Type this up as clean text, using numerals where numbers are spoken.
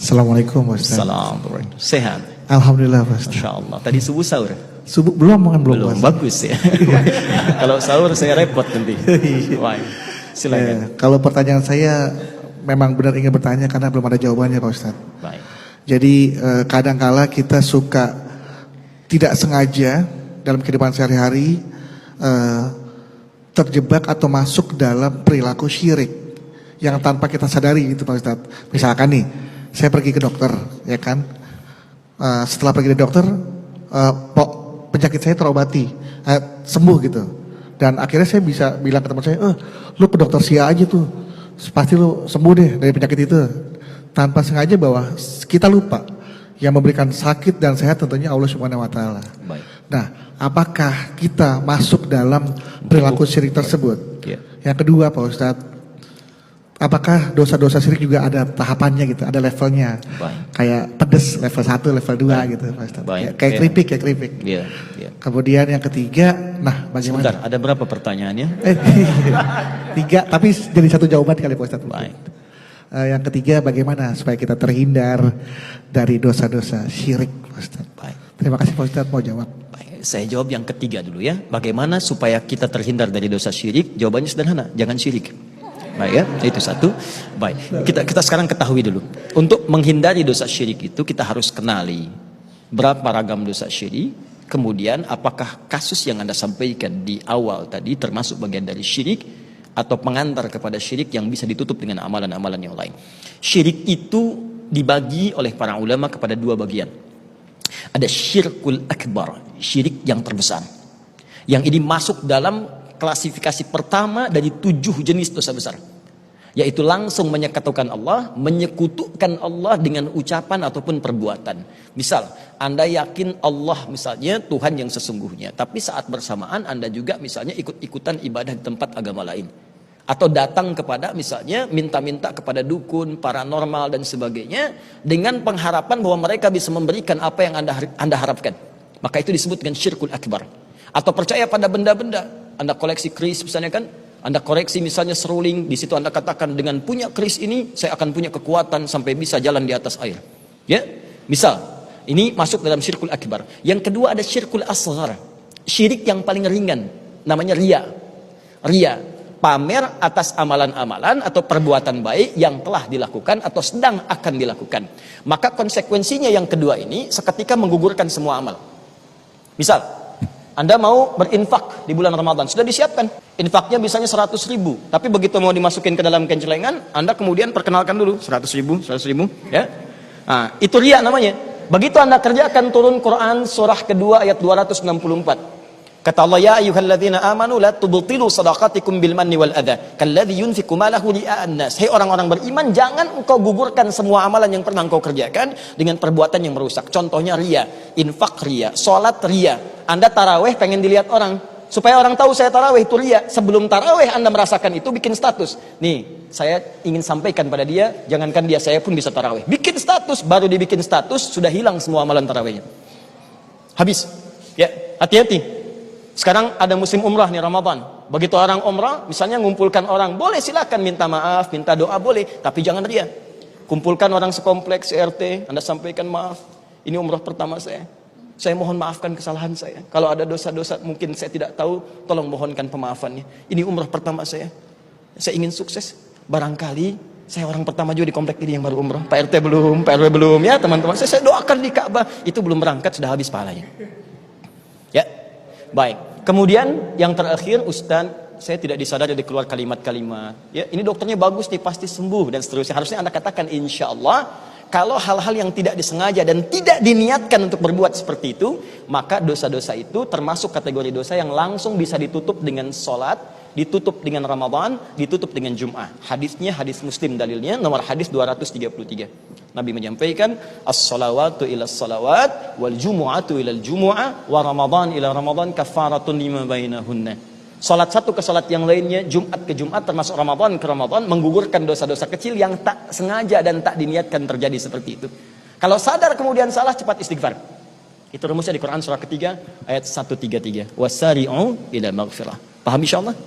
Assalamualaikum Pak Ustaz. Assalamualaikum. Sehat? Alhamdulillah Pak Ustaz. Masya Allah. Tadi subuh sahur? Subuh belum makan belum. Bagus ya. Kalau sahur saya repot nanti. Baik. Silakan. Kalau pertanyaan saya memang benar ingin bertanya karena belum ada jawabannya Pak Ustaz. Baik. Jadi kadangkala kita suka tidak sengaja dalam kehidupan sehari-hari terjebak atau masuk dalam perilaku syirik yang tanpa kita sadari gitu Pak Ustaz. Misalkan nih, saya pergi ke dokter, ya kan? Setelah pergi ke dokter, penyakit saya terobati, sembuh gitu. Dan akhirnya saya bisa bilang ke teman saya, lu ke dokter Sia aja tuh, pasti lu sembuh deh dari penyakit itu. Tanpa sengaja bahwa kita lupa yang memberikan sakit dan sehat tentunya Allah Subhanahu Wa Taala. Nah, apakah kita masuk dalam perilaku syirik tersebut? Yang kedua Pak Ustadz, apakah dosa-dosa syirik juga ada tahapannya gitu, ada levelnya? Kayak pedes level 1, level 2 gitu Pak Ustadz. Kayak keripik. Kemudian yang ketiga, nah bagaimana? Sebentar, ada berapa pertanyaannya? 3, tapi jadi satu jawaban kali Pak Ustadz. Yang ketiga, bagaimana supaya kita terhindar dari dosa-dosa syirik Pak Ustadz? Terima kasih Pak Ustadz, mau jawab. Saya jawab yang ketiga dulu ya. Bagaimana supaya kita terhindar dari dosa syirik? Jawabannya sederhana, jangan syirik. Baik ya, itu satu. Baik, kita sekarang ketahui dulu. Untuk menghindari dosa syirik itu kita harus kenali berapa ragam dosa syirik. Kemudian apakah kasus yang Anda sampaikan di awal tadi termasuk bagian dari syirik atau pengantar kepada syirik yang bisa ditutup dengan amalan-amalan yang lain. Syirik itu dibagi oleh para ulama kepada 2 bagian. Ada syirkul akbar, syirik yang terbesar. Yang ini masuk dalam klasifikasi pertama dari 7 jenis dosa besar. Yaitu langsung menyekutukan Allah, menyekutukan Allah dengan ucapan ataupun perbuatan. Misal, Anda yakin Allah misalnya Tuhan yang sesungguhnya, tapi saat bersamaan Anda juga misalnya ikut-ikutan ibadah di tempat agama lain. Atau datang kepada misalnya minta-minta kepada dukun, paranormal dan sebagainya dengan pengharapan bahwa mereka bisa memberikan apa yang Anda harapkan. Maka itu disebut dengan syirkul akbar. Atau percaya pada benda-benda. Anda koleksi keris misalnya kan, Anda koreksi misalnya seruling, di situ Anda katakan dengan punya keris ini saya akan punya kekuatan sampai bisa jalan di atas air. Ya, misal ini masuk dalam syirkul akbar. Yang kedua ada syirkul asghar, syirik yang paling ringan, namanya riya. Riya, pamer atas amalan-amalan atau perbuatan baik yang telah dilakukan atau sedang akan dilakukan. Maka konsekuensinya yang kedua ini seketika menggugurkan semua amal. Misal, Anda mau berinfak di bulan Ramadan, sudah disiapkan. Infaknya misalnya 100.000, tapi begitu mau dimasukin ke dalam kencelengan, Anda kemudian perkenalkan dulu 100.000, ya. Nah, itu riya namanya. Begitu Anda kerjakan turun Quran surah kedua ayat 264. Kata Allah, ya ayyuhalladzina amanu la tubtilu shadaqatikum bil manni wal adha kalladzi yunfiqu malahu ria'an nas. Hei orang-orang beriman, jangan engkau gugurkan semua amalan yang pernah engkau kerjakan dengan perbuatan yang merusak. Contohnya riya, infak riya, salat riya. Anda tarawih pengen dilihat orang, supaya orang tahu saya tarawih itu riya. Sebelum tarawih Anda merasakan itu, bikin status. Nih, saya ingin sampaikan pada dia, jangankan dia, saya pun bisa tarawih. Bikin status, baru dibikin status sudah hilang semua amalan tarawihnya. Habis. Ya, hati-hati. Sekarang ada musim umrah nih Ramadan. Begitu orang umrah, misalnya ngumpulkan orang, boleh silakan minta maaf, minta doa boleh, tapi jangan riya. Kumpulkan orang sekompleks RT, Anda sampaikan maaf. Ini umrah pertama saya. Saya mohon maafkan kesalahan saya. Kalau ada dosa-dosa mungkin saya tidak tahu, tolong mohonkan pemaafannya. Ini umrah pertama saya. Saya ingin sukses. Barangkali saya orang pertama juga di komplek ini yang baru umrah. Pak RT belum, Pak RW belum ya teman-teman. Saya doakan di Ka'bah, itu belum berangkat sudah habis pahalanya. Ya. Baik. Kemudian yang terakhir, Ustaz, saya tidak disadari dari keluar kalimat-kalimat. Ya, ini dokternya bagus nih, pasti sembuh dan seterusnya. Harusnya Anda katakan insya Allah. Kalau hal-hal yang tidak disengaja dan tidak diniatkan untuk berbuat seperti itu, maka dosa-dosa itu termasuk kategori dosa yang langsung bisa ditutup dengan sholat, ditutup dengan Ramadan, ditutup dengan Jum'ah. Hadisnya hadis Muslim, dalilnya nomor hadis 233. Nabi menyampaikan, as-salawatu ila salawat, wal jumu'atu ila jumu'ah, wa Ramadan ila Ramadan kafaratun lima bainahunna. Salat satu ke salat yang lainnya, Jumat ke Jumat, termasuk Ramadan ke Ramadan, menggugurkan dosa-dosa kecil yang tak sengaja dan tak diniatkan terjadi seperti itu. Kalau sadar kemudian salah, cepat istighfar. Itu rumusnya di Quran surah ketiga ayat 133. Wasari'u ila maghfirah. Paham insyaallah?